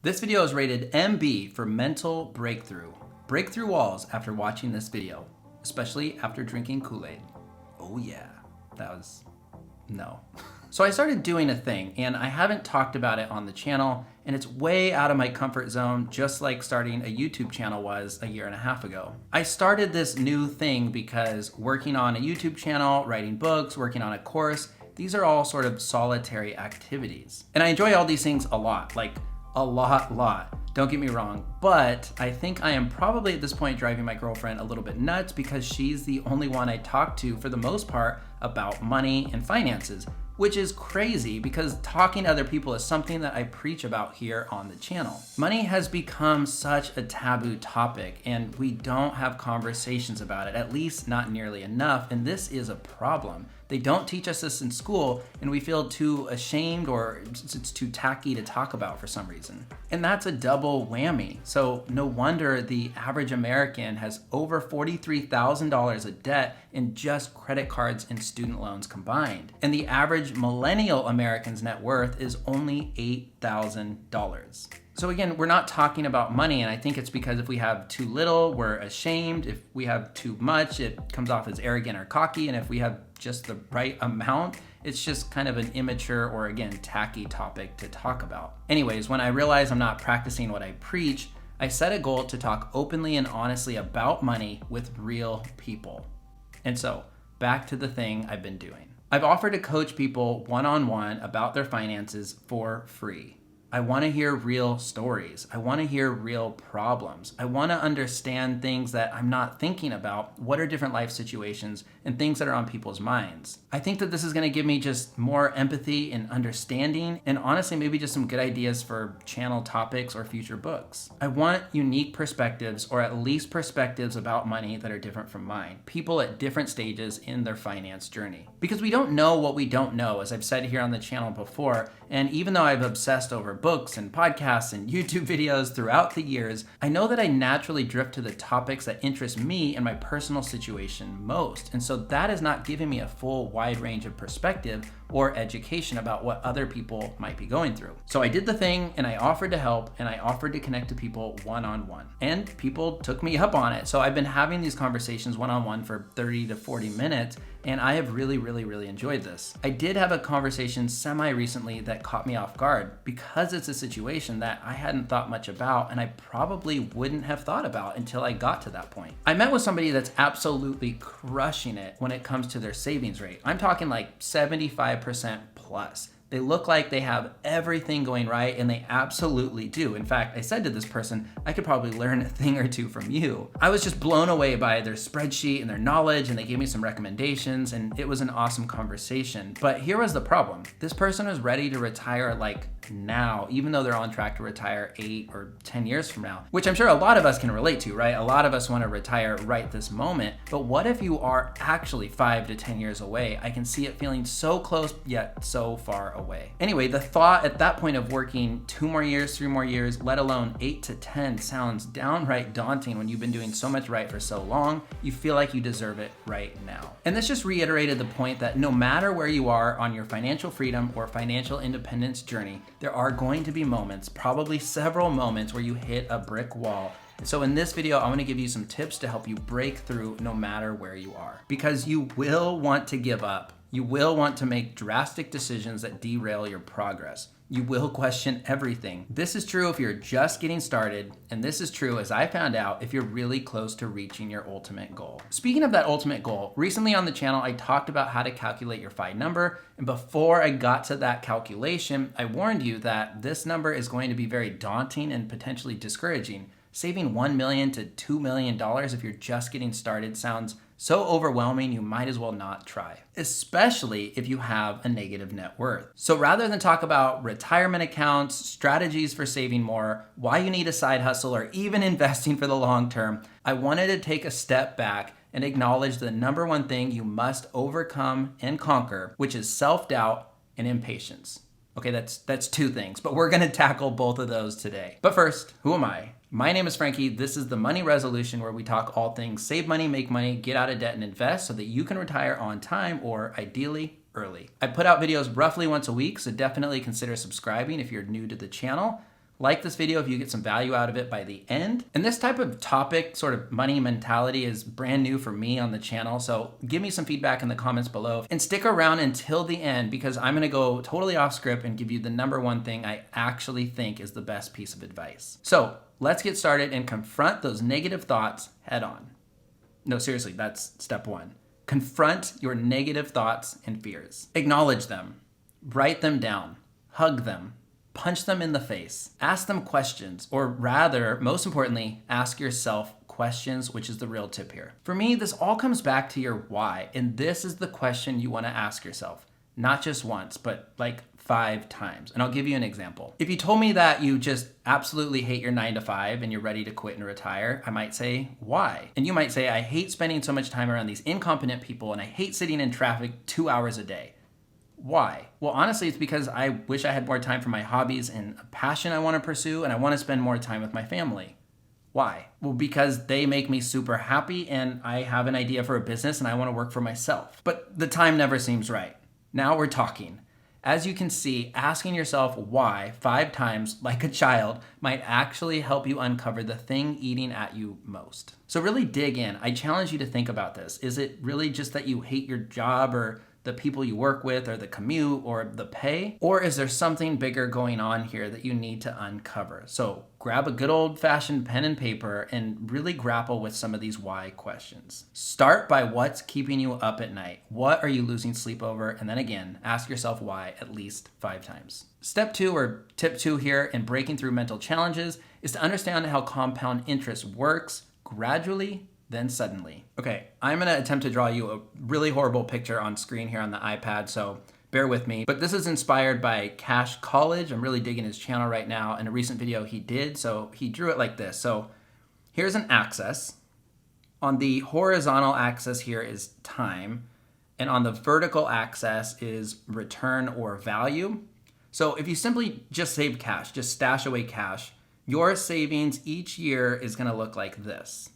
This video is rated MB for mental breakthrough. Break through walls after watching this video, especially after drinking Kool-Aid. Oh yeah, no. So I started doing a thing, and I haven't talked about it on the channel, and it's way out of my comfort zone, just like starting a YouTube channel was a year and a half ago. I started this new thing because working on a YouTube channel, writing books, working on a course, these are all sort of solitary activities. And I enjoy all these things a lot, like a lot. Don't get me wrong, but I think I am probably at this point driving my girlfriend a little bit nuts because she's the only one I talk to for the most part about money and finances, which is crazy because talking to other people is something that I preach about here on the channel. Money has become such a taboo topic and we don't have conversations about it, at least not nearly enough, and this is a problem. They don't teach us this in school and we feel too ashamed or it's too tacky to talk about for some reason. And that's a double whammy. So no wonder the average American has over $43,000 of debt in just credit cards and student loans combined. And the average millennial American's net worth is only $8,000. So again, we're not talking about money, and I think it's because if we have too little, we're ashamed. If we have too much, it comes off as arrogant or cocky, and if we have just the right amount, it's just kind of an immature or again, tacky topic to talk about. Anyways, when I realized I'm not practicing what I preach, I set a goal to talk openly and honestly about money with real people. And so, back to the thing I've been doing. I've offered to coach people one-on-one about their finances for free. I want to hear real stories. I want to hear real problems. I want to understand things that I'm not thinking about. What are different life situations and things that are on people's minds? I think that this is going to give me just more empathy and understanding, and honestly, maybe just some good ideas for channel topics or future books. I want unique perspectives, or at least perspectives about money that are different from mine. People at different stages in their finance journey. Because we don't know what we don't know, as I've said here on the channel before, and even though I've obsessed over books and podcasts and YouTube videos throughout the years, I know that I naturally drift to the topics that interest me and my personal situation most. And so that is not giving me a full wide range of perspective or education about what other people might be going through. So I did the thing and I offered to help and I offered to connect to people one-on-one. And people took me up on it. So I've been having these conversations one-on-one for 30 to 40 minutes and I have really enjoyed this. I did have a conversation semi-recently that caught me off guard because it's a situation that I hadn't thought much about and I probably wouldn't have thought about until I got to that point. I met with somebody that's absolutely crushing it when it comes to their savings rate. I'm talking like 75% plus. They look like they have everything going right, and they absolutely do. In fact, I said to this person, I could probably learn a thing or two from you. I was just blown away by their spreadsheet and their knowledge, and they gave me some recommendations, and it was an awesome conversation. But here was the problem. This person was ready to retire like now, even though they're on track to retire 8 or 10 years from now, which I'm sure a lot of us can relate to, right? A lot of us want to retire right this moment. But what if you are actually 5 to 10 years away? I can see it feeling so close, yet so far away. Anyway, the thought at that point of working 2 more years, 3 more years, let alone 8 to 10 sounds downright daunting when you've been doing so much right for so long. You feel like you deserve it right now. And this just reiterated the point that no matter where you are on your financial freedom or financial independence journey, there are going to be moments, probably several moments, where you hit a brick wall. So in this video, I want to give you some tips to help you break through no matter where you are. Because you will want to give up. You will want to make drastic decisions that derail your progress. You will question everything. This is true if you're just getting started, and this is true, as I found out, if you're really close to reaching your ultimate goal. Speaking of that ultimate goal, recently on the channel, I talked about how to calculate your FI number, and before I got to that calculation, I warned you that this number is going to be very daunting and potentially discouraging. Saving $1 million to $2 million if you're just getting started sounds so overwhelming you might as well not try, especially if you have a negative net worth. So rather than talk about retirement accounts, strategies for saving more, why you need a side hustle, or even investing for the long term, I wanted to take a step back and acknowledge the number one thing you must overcome and conquer, which is self-doubt and impatience. Okay, that's 2 things, but we're gonna tackle both of those today. But first, who am I? My name is Frankie. This is the Money Resolution, where we talk all things save money, make money, get out of debt, and invest so that you can retire on time or ideally early. I put out videos roughly once a week, so definitely consider subscribing if you're new to the channel. Like this video if you get some value out of it by the end. And this type of topic, sort of money mentality, is brand new for me on the channel. So give me some feedback in the comments below and stick around until the end, because I'm gonna go totally off script and give you the number one thing I actually think is the best piece of advice. So let's get started and confront those negative thoughts head on. No, seriously, that's step one. Confront your negative thoughts and fears. Acknowledge them, write them down, hug them, punch them in the face, ask them questions, or rather, most importantly, ask yourself questions, which is the real tip here. For me, this all comes back to your why, and this is the question you want to ask yourself, not just once, but like 5 times. And I'll give you an example. If you told me that you just absolutely hate your 9 to 5 and you're ready to quit and retire, I might say, why? And you might say, I hate spending so much time around these incompetent people and I hate sitting in traffic 2 hours a day. Why? Well, honestly, it's because I wish I had more time for my hobbies and a passion I want to pursue, and I want to spend more time with my family. Why? Well, because they make me super happy and I have an idea for a business and I want to work for myself. But the time never seems right. Now we're talking. As you can see, asking yourself why 5 times, like a child, might actually help you uncover the thing eating at you most. So really dig in. I challenge you to think about this. Is it really just that you hate your job or the people you work with or the commute or the pay? Or is there something bigger going on here that you need to uncover? So grab a good old-fashioned pen and paper and really grapple with some of these why questions. Start by what's keeping you up at night. What are you losing sleep over? And then again, ask yourself why at least 5 times. Step 2, or tip 2 here in breaking through mental challenges, is to understand how compound interest works gradually, then suddenly. Okay, I'm gonna attempt to draw you a really horrible picture on screen here on the iPad, so bear with me. But this is inspired by Cash College. I'm really digging his channel right now. In a recent video he did, so he drew it like this. So here's an axis. On the horizontal axis here is time, and on the vertical axis is return or value. So if you simply just save cash, just stash away cash, your savings each year is gonna look like this.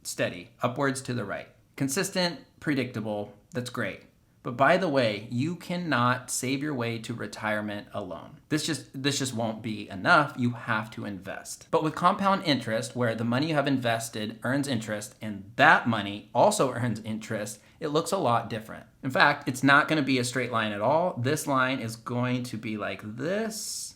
Steady, upwards to the right. Consistent, predictable, that's great. But by the way, you cannot save your way to retirement alone. This just won't be enough. You have to invest. But with compound interest, where the money you have invested earns interest and that money also earns interest, it looks a lot different. In fact, it's not going to be a straight line at all. This line is going to be like this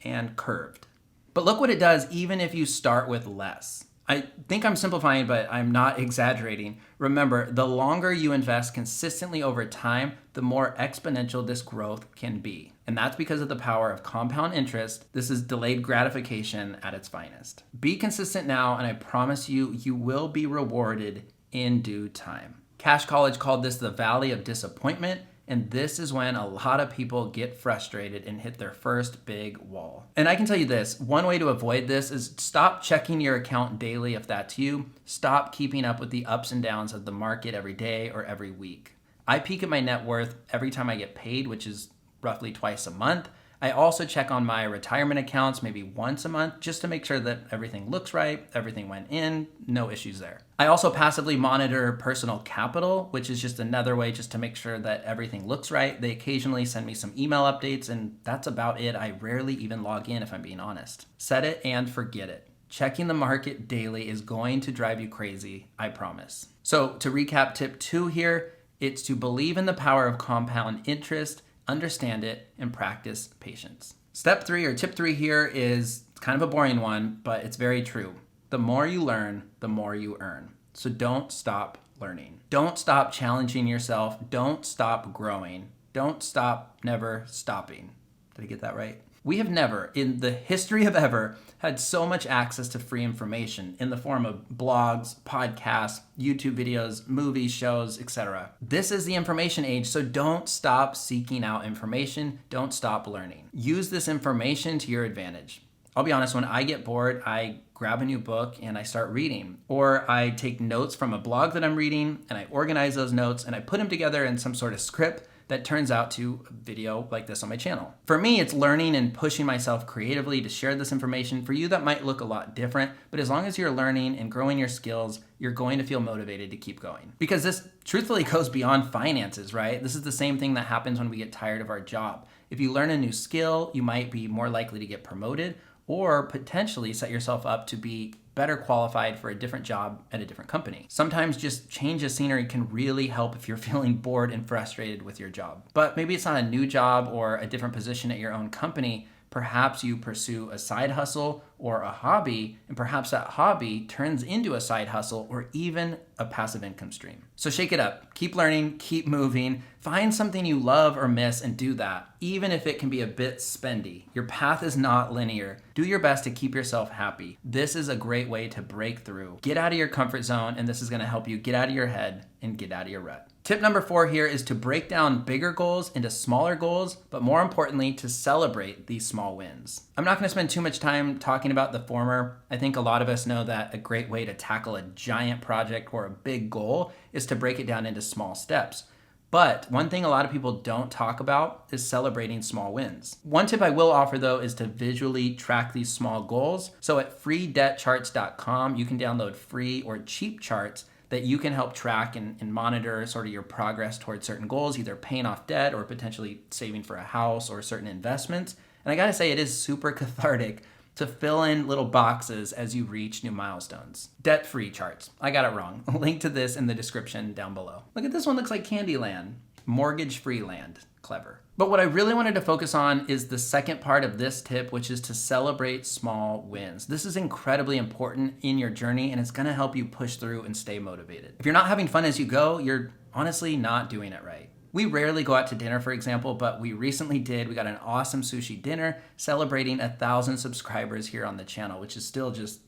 and curved. But look what it does even if you start with less. I think I'm simplifying, but I'm not exaggerating. Remember, the longer you invest consistently over time, the more exponential this growth can be. And that's because of the power of compound interest. This is delayed gratification at its finest. Be consistent now, and I promise you, you will be rewarded in due time. Cash College called this the Valley of Disappointment, and this is when a lot of people get frustrated and hit their first big wall. And I can tell you this, one way to avoid this is stop checking your account daily if that's you. Stop keeping up with the ups and downs of the market every day or every week. I peek at my net worth every time I get paid, which is roughly twice a month. I also check on my retirement accounts maybe once a month just to make sure that everything looks right, everything went in, no issues there. I also passively monitor personal capital, which is just another way just to make sure that everything looks right. They occasionally send me some email updates, and that's about it. I rarely even log in if I'm being honest. Set it and forget it. Checking the market daily is going to drive you crazy, I promise. So to recap tip 2 here, it's to believe in the power of compound interest, understand it, and practice patience. Step 3, or tip 3 here, is kind of a boring one, but it's very true. The more you learn, the more you earn. So don't stop learning. Don't stop challenging yourself. Don't stop growing. Don't stop never stopping. Did I get that right? We have never, in the history of ever, had so much access to free information in the form of blogs, podcasts, YouTube videos, movies, shows, etc. This is the information age, so don't stop seeking out information. Don't stop learning. Use this information to your advantage. I'll be honest, when I get bored, I grab a new book and I start reading. Or I take notes from a blog that I'm reading and I organize those notes and I put them together in some sort of script that turns out to a video like this on my channel. For me, it's learning and pushing myself creatively to share this information. For you, that might look a lot different, but as long as you're learning and growing your skills, you're going to feel motivated to keep going. Because this truthfully goes beyond finances, right? This is the same thing that happens when we get tired of our job. If you learn a new skill, you might be more likely to get promoted or potentially set yourself up to be better qualified for a different job at a different company. Sometimes just change of scenery can really help if you're feeling bored and frustrated with your job. But maybe it's not a new job or a different position at your own company. Perhaps you pursue a side hustle or a hobby, and perhaps that hobby turns into a side hustle or even a passive income stream. So shake it up, keep learning, keep moving, find something you love or miss and do that, even if it can be a bit spendy. Your path is not linear. Do your best to keep yourself happy. This is a great way to break through. Get out of your comfort zone, and this is gonna help you get out of your head and get out of your rut. Tip number 4 here is to break down bigger goals into smaller goals, but more importantly, to celebrate these small wins. I'm not gonna spend too much time talking about the former. I think a lot of us know that a great way to tackle a giant project or a big goal is to break it down into small steps. But one thing a lot of people don't talk about is celebrating small wins. One tip I will offer though is to visually track these small goals. So at freedebtcharts.com, you can download free or cheap charts that you can help track and monitor sort of your progress towards certain goals, either paying off debt or potentially saving for a house or certain investments. And I gotta say, it is super cathartic to fill in little boxes as you reach new milestones. Debt-free charts. I got it wrong. I'll link to this in the description down below. Look at this one, looks like Candyland. Mortgage-free land. Clever. But what I really wanted to focus on is the second part of this tip, which is to celebrate small wins. This is incredibly important in your journey, and it's gonna help you push through and stay motivated. If you're not having fun as you go, you're honestly not doing it right. We rarely go out to dinner, for example, but we recently did. We got an awesome sushi dinner celebrating 1,000 subscribers here on the channel, which is still just,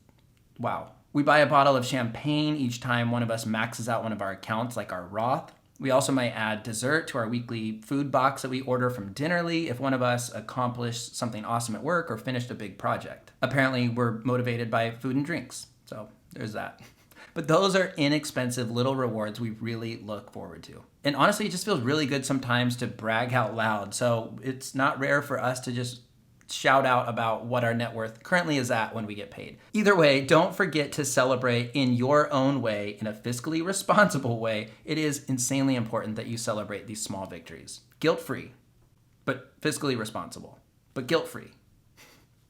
wow. We buy a bottle of champagne each time one of us maxes out one of our accounts, like our Roth. We also might add dessert to our weekly food box that we order from Dinnerly if one of us accomplished something awesome at work or finished a big project. Apparently, we're motivated by food and drinks, so there's that. But those are inexpensive little rewards we really look forward to. And honestly, it just feels really good sometimes to brag out loud. So it's not rare for us to just shout out about what our net worth currently is at when we get paid. Either way, don't forget to celebrate in your own way, in a fiscally responsible way. It is insanely important that you celebrate these small victories. Guilt-free, but fiscally responsible, but guilt-free.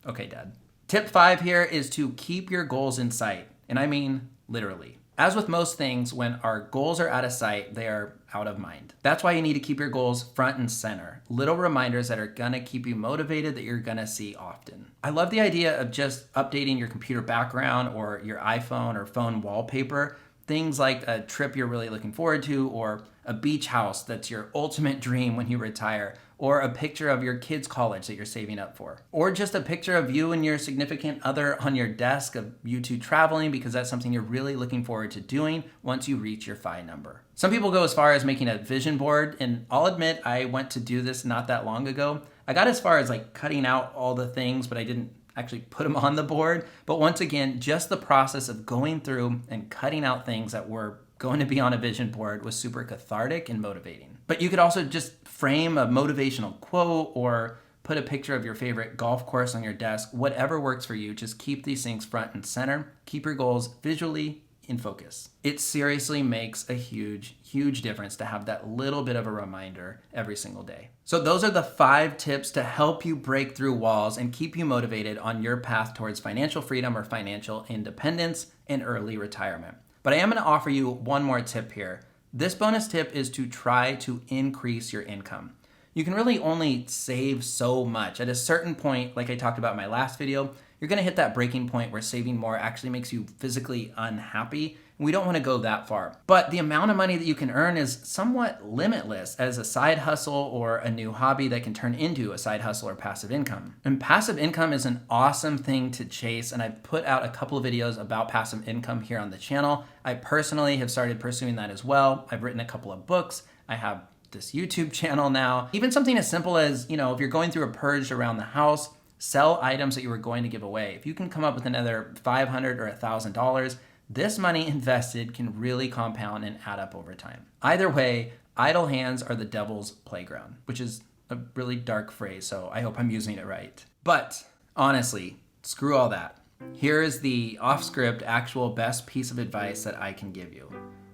Okay, Dad. Tip 5 here is to keep your goals in sight. And I mean, literally. As with most things, when our goals are out of sight, they are out of mind. That's why you need to keep your goals front and center. Little reminders that are gonna keep you motivated that you're gonna see often. I love the idea of just updating your computer background or your iPhone or phone wallpaper. Things like a trip you're really looking forward to, or a beach house that's your ultimate dream when you retire, or a picture of your kids' college that you're saving up for, or just a picture of you and your significant other on your desk of you two traveling because that's something you're really looking forward to doing once you reach your FI number. Some people go as far as making a vision board, and I'll admit I went to do this not that long ago. I got as far as like cutting out all the things, but I didn't actually put them on the board. But once again, just the process of going through and cutting out things that were going to be on a vision board was super cathartic and motivating. But you could also just frame a motivational quote or put a picture of your favorite golf course on your desk, whatever works for you. Just keep these things front and center. Keep your goals visually in focus. It seriously makes a huge, huge difference to have that little bit of a reminder every single day. So those are the 5 tips to help you break through walls and keep you motivated on your path towards financial freedom or financial independence and early retirement. But I am gonna offer you one more tip here. This bonus tip is to try to increase your income. You can really only save so much. At a certain point, like I talked about in my last video, you're gonna hit that breaking point where saving more actually makes you physically unhappy. And we don't wanna go that far. But the amount of money that you can earn is somewhat limitless as a side hustle or a new hobby that can turn into a side hustle or passive income. And passive income is an awesome thing to chase, and I've put out a couple of videos about passive income here on the channel. I personally have started pursuing that as well. I've written a couple of books. I have this YouTube channel now. Even something as simple as, if you're going through a purge around the house, sell items that you were going to give away. If you can come up with another $500 or $1,000, this money invested can really compound and add up over time. Either way, idle hands are the devil's playground, which is a really dark phrase, so I hope I'm using it right. But honestly, screw all that. Here is the off-script actual best piece of advice that I can give you.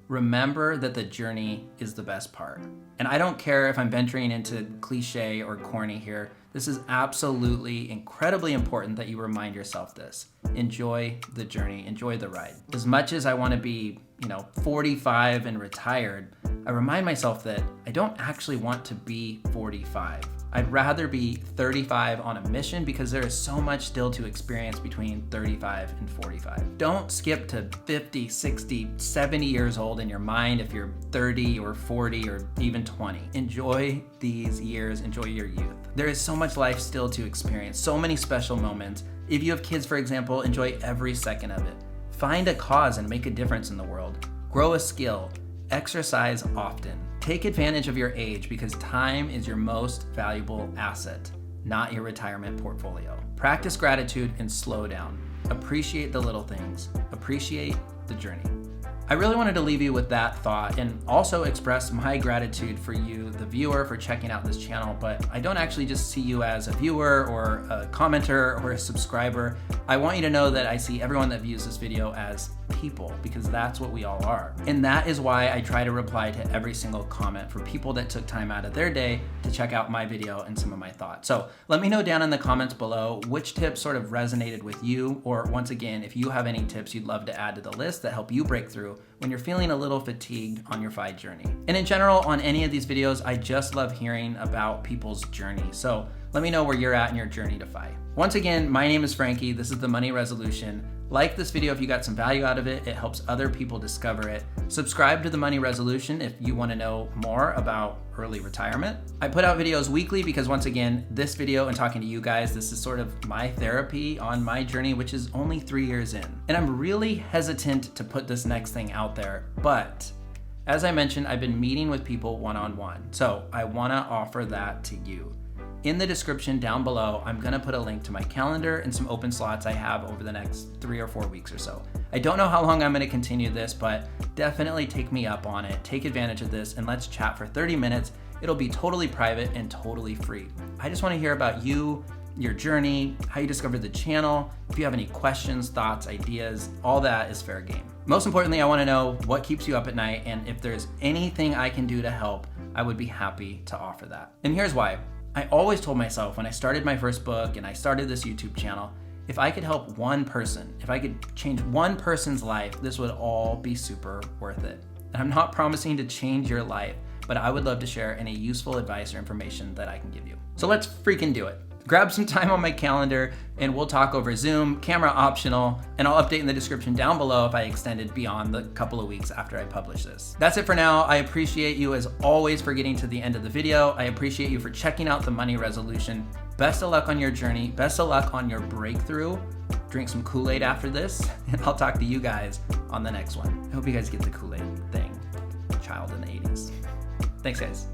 remember that the journey is the best part. And I don't care if I'm venturing into cliche or corny here. This is absolutely incredibly important that you remind yourself this. Enjoy the journey, enjoy the ride. As much as I want to be, 45 and retired, I remind myself that I don't actually want to be 45. I'd rather be 35 on a mission because there is so much still to experience between 35 and 45. Don't skip to 50, 60, 70 years old in your mind if you're 30 or 40 or even 20. Enjoy these years, enjoy your youth. There is so much life still to experience, so many special moments. If you have kids, for example, enjoy every second of it. Find a cause and make a difference in the world. Grow a skill. Exercise often. Take advantage of your age because time is your most valuable asset, not your retirement portfolio. Practice gratitude and slow down. Appreciate the little things. Appreciate the journey. I really wanted to leave you with that thought and also express my gratitude for you, the viewer, for checking out this channel, but I don't actually just see you as a viewer or a commenter or a subscriber. I want you to know that I see everyone that views this video as people because that's what we all are. And that is why I try to reply to every single comment for people that took time out of their day to check out my video and some of my thoughts. So let me know down in the comments below which tips sort of resonated with you, or once again, if you have any tips you'd love to add to the list that help you break through when you're feeling a little fatigued on your FI journey. And in general, on any of these videos, I just love hearing about people's journey. So let me know where you're at in your journey to FI. Once again, my name is Frankie. This is The Money Resolution. Like this video if you got some value out of it. It helps other people discover it. Subscribe to The Money Resolution if you want to know more about early retirement. I put out videos weekly because once again, this video and talking to you guys, this is sort of my therapy on my journey, which is only 3 years in. And I'm really hesitant to put this next thing out there, but as I mentioned, I've been meeting with people one-on-one. So I want to offer that to you. In the description down below, I'm gonna put a link to my calendar and some open slots I have over the next 3 or 4 weeks or so. I don't know how long I'm gonna continue this, but definitely take me up on it. Take advantage of this and let's chat for 30 minutes. It'll be totally private and totally free. I just wanna hear about you, your journey, how you discovered the channel. If you have any questions, thoughts, ideas, all that is fair game. Most importantly, I wanna know what keeps you up at night, and if there's anything I can do to help, I would be happy to offer that. And here's why. I always told myself when I started my first book and I started this YouTube channel, if I could help one person, if I could change one person's life, this would all be super worth it. And I'm not promising to change your life, but I would love to share any useful advice or information that I can give you. So let's freaking do it. Grab some time on my calendar and we'll talk over Zoom, camera optional, and I'll update in the description down below if I extended beyond the couple of weeks after I publish this. That's it for now. I appreciate you as always for getting to the end of the video. I appreciate you for checking out The Money Resolution. Best of luck on your journey. Best of luck on your breakthrough. Drink some Kool-Aid after this, and I'll talk to you guys on the next one. I hope you guys get the Kool-Aid thing. Child in the 80s. Thanks, guys.